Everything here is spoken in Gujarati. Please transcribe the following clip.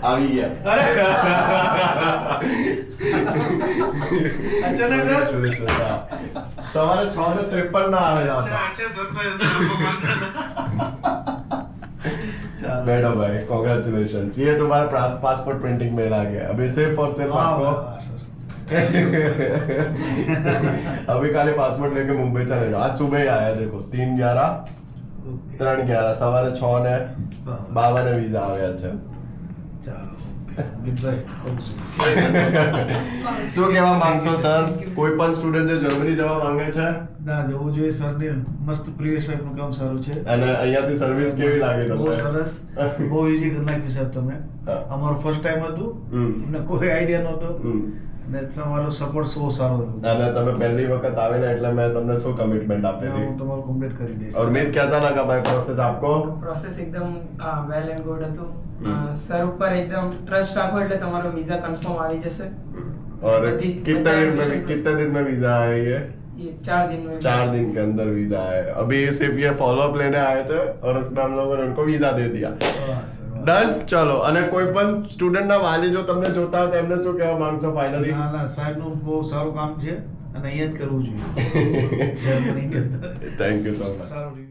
આવી ગયા. અરે અચાનક સર સવારે 6:53 ના આવે છે. આટલે સરપ્રાઈઝ હતો લોકો માનતા बैठो भाई, कॉन्ग्रेचुलेशन. ये तुम्हारा पासपोर्ट प्रिंटिंग मेल आ गया. अभी सिर्फ और सिर्फ आपको अभी खाली पासपोर्ट लेके मुंबई चले जाओ. आज सुबह ही आया देखो 3:11 3:11 સવારે 6:52 વીઝા આવ્યા છે. શું કહેવા માંગશો સર? કોઈ પણ સ્ટુડન્ટ જે જર્મની જવા માંગે છે ના જવું જોઈએ સર ને. મસ્ત પ્રિય સાહેબનું કામ સારું છે અને અહીંયાથી સર્વિસ કેવી લાગી બહુ તમને? સરસ, બહુ ઈઝી કરી નાખ્યું સાહેબ તમે. અમારો ફર્સ્ટ ટાઈમ હતું, અમને કોઈ આઈડિયા નહોતો અને તમારો સપોર્ટ બહુ સારો હતો. અને તમે પહેલી વખત આવેલા એટલે મેં તમને શું કમિટમેન્ટ આપી હું હતી? તમારું કમ્પ્લીટ કરી દઈશ. और उम्मीद कैसा लगा भाई प्रोसेस आपको? પ્રોસેસ એકદમ વેલ એન્ડ ગુડ હતું. સર ઉપર એકદમ ટ્રસ્ટ રાખો એટલે તમારો વિઝા કન્ફર્મ આવી જશે. और बधी- कितने दिन बधा में कितने दिन में वीजा आया ये? ये 4 दिन में 4 दिन के अंदर वीजा आया. अभी सिर्फ ये फॉलो अप लेने आए थे और उसमें हम लोगों ने उनको वीजा दे दिया. વાહ સર, વાહ. ડન. ચલો. અને કોઈ પણ સ્ટુડન્ટ ના વાલી જો તમને જોતા હોય તો એમને શું કહેવા માંગશો ફાઇનલી? ના ના સાહેબનું બહુ સારું કામ છે અને અહીંયા જ કરવું જોઈએ. જર્મની કે અંદર. Thank you so much. સારું